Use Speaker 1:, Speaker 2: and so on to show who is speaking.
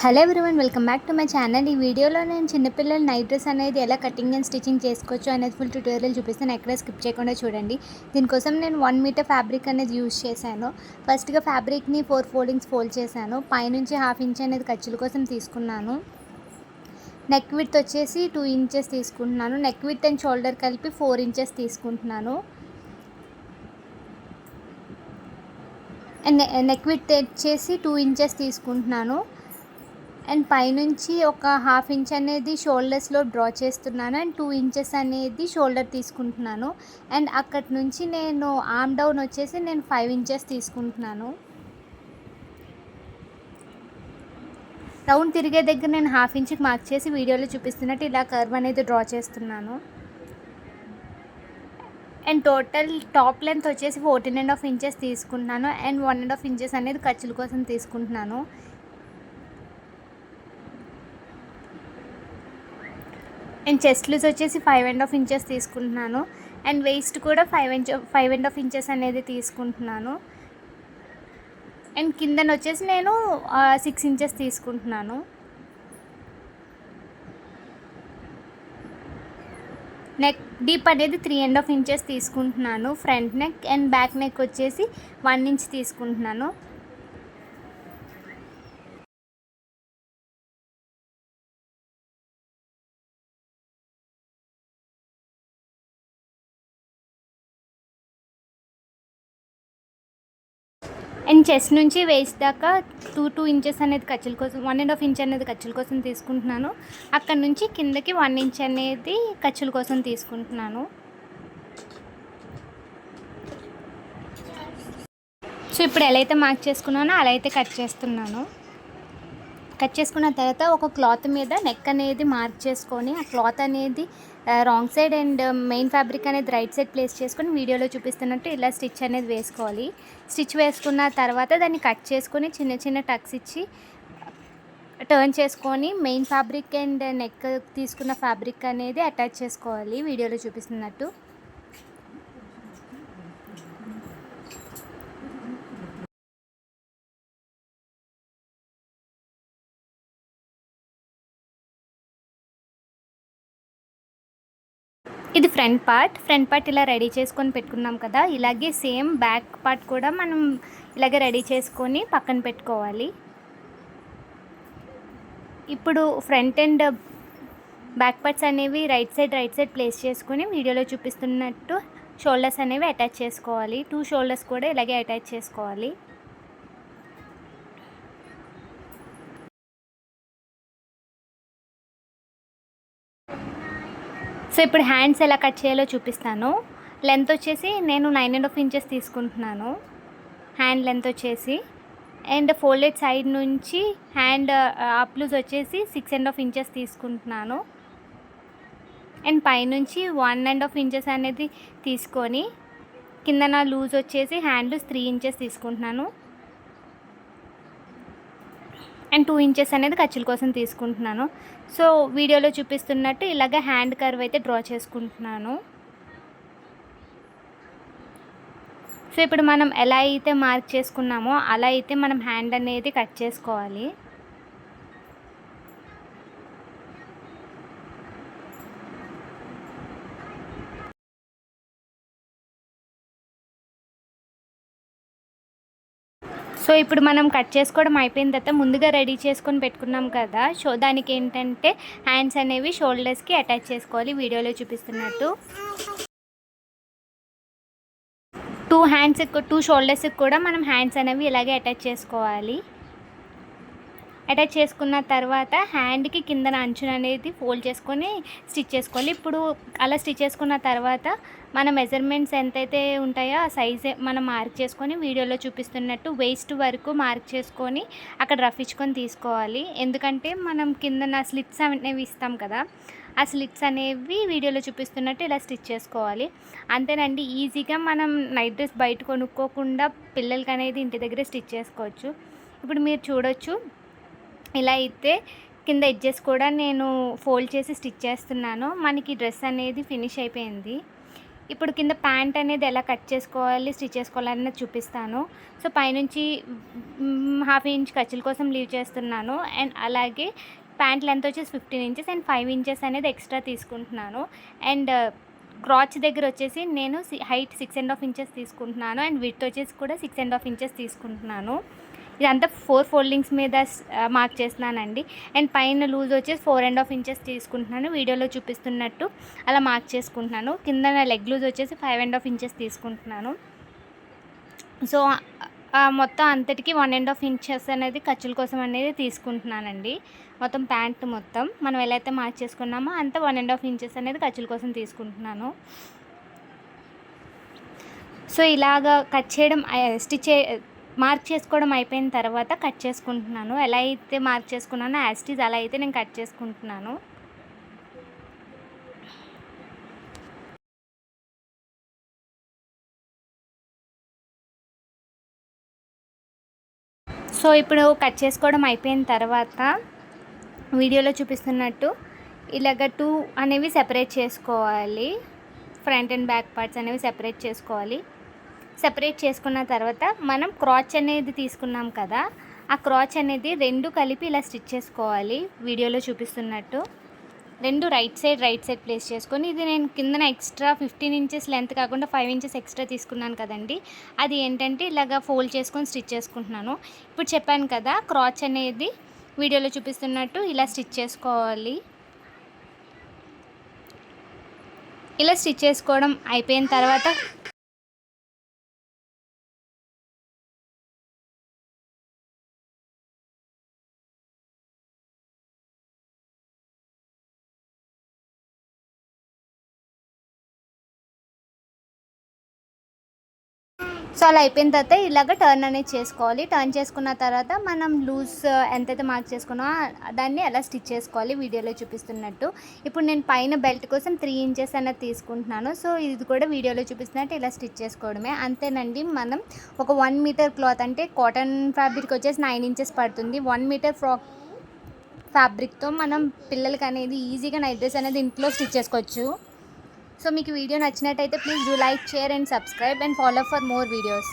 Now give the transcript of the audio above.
Speaker 1: Hello everyone, welcome back to my channel. ఈ వీడియోలో నేను చిన్నపిల్లల నైట్ డ్రెస్ అనేది ఎలా కటింగ్ అండ్ స్టిచ్చింగ్ చేసుకోవచ్చు అనేది ఫుల్ ట్యూటోరియల్ చూపిస్తాను. ఎక్కడ స్కిప్ చేయకుండా చూడండి. దీనికోసం నేను 1 మీటర్ ఫ్యాబ్రిక్ అనేది యూజ్ చేశాను. ఫస్ట్గా ఫ్యాబ్రిక్ని 4 ఫోల్డింగ్స్ ఫోల్డ్ చేశాను. పైనుంచి 1/2 ఇంచ్ అనేది ఖర్చుల కోసం తీసుకున్నాను. నెక్ విడ్త్ వచ్చేసి 2 ఇంచెస్ తీసుకుంటున్నాను. నెక్ విడ్త్ అండ్ షోల్డర్ కలిపి 4 ఇంచెస్ తీసుకుంటున్నాను. అండ్ నెక్ విడ్త్ వచ్చేసి 2 ఇంచెస్ తీసుకుంటున్నాను. అండ్ పైనుంచి ఒక 1/2 ఇంచ్ అనేది షోల్డర్స్లో డ్రా చేస్తున్నాను. అండ్ 2 ఇంచెస్ అనేది షోల్డర్ తీసుకుంటున్నాను. అండ్ అక్కడి నుంచి నేను ఆర్మ్ డౌన్ వచ్చేసి నేను 5 ఇంచెస్ తీసుకుంటున్నాను. రౌండ్ తిరిగే దగ్గర నేను 1/2 ఇంచ్కి మార్క్ చేసి వీడియోలో చూపిస్తున్నట్టు ఇలా కర్వ్ అనేది డ్రా చేస్తున్నాను. అండ్ టోటల్ టాప్ లెంత్ వచ్చేసి 14.5 ఇంచెస్ తీసుకుంటున్నాను. అండ్ 1.5 ఇంచెస్ అనేది ఖర్చుల కోసం తీసుకుంటున్నాను. అండ్ చెస్ట్ లూజ్ వచ్చేసి 5.5 ఇంచెస్ తీసుకుంటున్నాను. అండ్ వేస్ట్ కూడా 5.5 ఇంచెస్ అనేది తీసుకుంటున్నాను. అండ్ కిందన వచ్చేసి నేను 6 ఇంచెస్ తీసుకుంటున్నాను. నెక్ డీప్ అనేది 3.5 ఇంచెస్ తీసుకుంటున్నాను front neck. And back neck వచ్చేసి 1 ఇంచ్ తీసుకుంటున్నాను. అండ్ చెస్ట్ నుంచి వేస్ట్ దాకా 2 ఇంచెస్ అనేది ఖర్చుల కోసం, 1.5 ఇంచ్ అనేది ఖర్చుల కోసం తీసుకుంటున్నాను. అక్కడ నుంచి కిందకి 1 ఇంచ్ అనేది ఖర్చుల కోసం తీసుకుంటున్నాను. సో ఇప్పుడు ఎలా అయితే మార్క్ చేసుకున్నానో అలా అయితే కట్ చేస్తున్నాను. కట్ చేసుకున్న తర్వాత ఒక క్లాత్ మీద నెక్ అనేది మార్క్ చేసుకొని, ఆ క్లాత్ అనేది wrong side and main fabric అనేది రైట్ సైడ్ ప్లేస్ చేసుకొని వీడియోలో చూపిస్తున్నట్టు ఇలా స్టిచ్ అనేది వేసుకోవాలి. స్టిచ్ వేసుకున్న తర్వాత దాన్ని కట్ చేసుకొని చిన్న చిన్న టక్స్ ఇచ్చి టర్న్ చేసుకొని మెయిన్ ఫ్యాబ్రిక్ అండ్ నెక్ తీసుకున్న ఫ్యాబ్రిక్ అనేది అటాచ్ చేసుకోవాలి వీడియోలో చూపిస్తున్నట్టు. ఇది ఫ్రంట్ పార్ట్ ఇలా రెడీ చేసుకొని పెట్టుకున్నాం కదా. ఇలాగే సేమ్ బ్యాక్ పార్ట్ కూడా మనం ఇలాగే రెడీ చేసుకొని పక్కన పెట్టుకోవాలి. ఇప్పుడు ఫ్రంట్ అండ్ బ్యాక్ పార్ట్స్ అనేవి రైట్ సైడ్ ప్లేస్ చేసుకొని వీడియోలో చూపిస్తున్నట్టు షోల్డర్స్ అనేవి అటాచ్ చేసుకోవాలి. 2 షోల్డర్స్ కూడా ఇలాగే అటాచ్ చేసుకోవాలి. సో ఇప్పుడు హ్యాండ్స్ ఎలా కట్ చేయాలో చూపిస్తాను. లెంత్ వచ్చేసి నేను 9.5 ఇంచెస్ తీసుకుంటున్నాను హ్యాండ్ లెంత్ వచ్చేసి. అండ్ ఫోల్డెడ్ సైడ్ నుంచి హ్యాండ్ అప్ లూజ్ వచ్చేసి 6.5 ఇంచెస్ తీసుకుంటున్నాను. అండ్ పైనుంచి 1.5 ఇంచెస్ అనేది తీసుకొని కింద నా లూజ్ వచ్చేసి హ్యాండ్ లూజ్ 3 ఇంచెస్ తీసుకుంటున్నాను. అండ్ 2 ఇంచెస్ అనేది ఖర్చుల కోసం తీసుకుంటున్నాను. సో వీడియోలో చూపిస్తున్నట్టు ఇలాగ హ్యాండ్ కర్వ్ అయితే డ్రా చేసుకుంటున్నాను. సో ఇప్పుడు మనం ఎలా అయితే మార్క్ చేసుకున్నామో అలా అయితే మనం హ్యాండ్ అనేది కట్ చేసుకోవాలి. సో ఇప్పుడు మనం కట్ చేసుకోవడం అయిపోయిన తర్వాత ముందుగా రెడీ చేసుకొని పెట్టుకున్నాం కదా. సో దానికి ఏంటంటే హ్యాండ్స్ అనేవి షోల్డర్స్కి అటాచ్ చేసుకోవాలి వీడియోలో చూపిస్తున్నట్టు. 2 షోల్డర్స్కి కూడా మనం హ్యాండ్స్ అనేవి ఇలాగే అటాచ్ చేసుకోవాలి. అటాచ్ చేసుకున్న తర్వాత హ్యాండ్కి కింద అంచున అనేది ఫోల్డ్ చేసుకొని స్టిచ్ చేసుకోవాలి. ఇప్పుడు అలా స్టిచ్ చేసుకున్న తర్వాత మన మెజర్మెంట్స్ ఎంతైతే ఉంటాయో ఆ సైజే మనం మార్క్ చేసుకొని వీడియోలో చూపిస్తున్నట్టు వేస్ట్ వరకు మార్క్ చేసుకొని అక్కడ రఫ్ ఇచ్చుకొని తీసుకోవాలి. ఎందుకంటే మనం కింద స్లిట్స్ అనేవి ఇస్తాం కదా, ఆ స్లిట్స్ అనేవి వీడియోలో చూపిస్తున్నట్టు ఇలా స్టిచ్ చేసుకోవాలి. అంతేనండి, ఈజీగా మనం నైట్ డ్రెస్ బయట కొనుక్కోకుండా పిల్లలకి అనేది ఇంటి దగ్గరే స్టిచ్ చేసుకోవచ్చు. ఇప్పుడు మీరు చూడొచ్చు, ఇలా అయితే కింద ఎడ్జెస్ కూడా నేను ఫోల్డ్ చేసి స్టిచ్ చేస్తున్నాను. మనకి డ్రెస్ అనేది ఫినిష్ అయిపోయింది. ఇప్పుడు కింద ప్యాంట్ అనేది ఎలా కట్ చేసుకోవాలి, స్టిచ్ చేసుకోవాలనేది చూపిస్తాను. సో పైనుంచి 1/2 ఇంచ్ ఖర్చుల కోసం లీవ్ చేస్తున్నాను. అండ్ అలాగే ప్యాంట్ లెంత్ వచ్చేసి 15 ఇంచెస్ అండ్ 5 ఇంచెస్ అనేది ఎక్స్ట్రా తీసుకుంటున్నాను. అండ్ క్రాచ్ దగ్గర వచ్చేసి నేను హైట్ 6.5 ఇంచెస్ తీసుకుంటున్నాను. అండ్ విడ్త్ వచ్చేసి కూడా 6.5 ఇంచెస్ తీసుకుంటున్నాను. ఇదంతా 4 ఫోల్డింగ్స్ మీద మార్క్ చేస్తున్నానండి. అండ్ పైన లూజ్ వచ్చేసి 4.5 ఇంచెస్ తీసుకుంటున్నాను. వీడియోలో చూపిస్తున్నట్టు అలా మార్క్ చేసుకుంటున్నాను. కింద నా లెగ్ లూజ్ వచ్చేసి 5.5 ఇంచెస్ తీసుకుంటున్నాను. సో మొత్తం అంతటికి 1.5 ఇంచెస్ అనేది ఖర్చుల కోసం అనేది తీసుకుంటున్నానండి. మొత్తం ప్యాంట్ మొత్తం మనం ఎలా అయితే మార్క్ చేసుకున్నామో అంత 1.5 ఇంచెస్ అనేది ఖర్చుల కోసం తీసుకుంటున్నాను. సో ఇలాగా కట్ చేయడం మార్క్ చేసుకోవడం అయిపోయిన తర్వాత కట్ చేసుకుంటున్నాను. ఎలా అయితే మార్క్ చేసుకున్నానో యాజ్ ఇట్ ఈజ్ అలా అయితే నేను కట్ చేసుకుంటున్నాను. సో ఇప్పుడు కట్ చేసుకోవడం అయిపోయిన తర్వాత వీడియోలో చూపిస్తున్నట్టు ఇలాగ 2 అనేవి సెపరేట్ చేసుకోవాలి. ఫ్రంట్ అండ్ బ్యాక్ పార్ట్స్ అనేవి సెపరేట్ చేసుకోవాలి. సెపరేట్ చేసుకున్న తర్వాత మనం క్రాచ్ అనేది తీసుకున్నాం కదా, ఆ క్రాచ్ అనేది 2 కలిపి ఇలా స్టిచ్ చేసుకోవాలి. వీడియోలో చూపిస్తున్నట్టు 2 రైట్ సైడ్ ప్లేస్ చేసుకొని, ఇది నేను కిందన ఎక్స్ట్రా 15 ఇంచెస్ లెంత్ కాకుండా 5 ఇంచెస్ ఎక్స్ట్రా తీసుకున్నాను కదండి, అది ఏంటంటే ఇలాగ ఫోల్డ్ చేసుకొని స్టిచ్ చేసుకుంటున్నాను. ఇప్పుడు చెప్పాను కదా, క్రాచ్ అనేది వీడియోలో చూపిస్తున్నట్టు ఇలా స్టిచ్ చేసుకోవాలి. ఇలా స్టిచ్ చేసుకోవడం అయిపోయిన తర్వాత సో అలా అయిపోయిన తర్వాత ఇలాగ టర్న్ అనేది చేసుకోవాలి. టర్న్ చేసుకున్న తర్వాత మనం లూజ్ ఎంతైతే మార్క్ చేసుకున్నామో దాన్ని ఎలా స్టిచ్ చేసుకోవాలి వీడియోలో చూపిస్తున్నట్టు. ఇప్పుడు నేను పైన బెల్ట్ కోసం 3 ఇంచెస్ అనేది తీసుకుంటున్నాను. సో ఇది కూడా వీడియోలో చూపిస్తున్నట్టు ఇలా స్టిచ్ చేసుకోవడమే, అంతేనండి. మనం ఒక 1 మీటర్ క్లాత్ అంటే కాటన్ ఫ్యాబ్రిక్ వచ్చేసి 9 ఇంచెస్ పడుతుంది. 1 మీటర్ ఫ్యాబ్రిక్తో మనం పిల్లలకి అనేది ఈజీగా నైట్ డ్రెస్ అనేది ఇంట్లో స్టిచ్ చేసుకోవచ్చు. సో మీకు వీడియో నచ్చినట్టయితే please do like, share and subscribe and follow for more videos.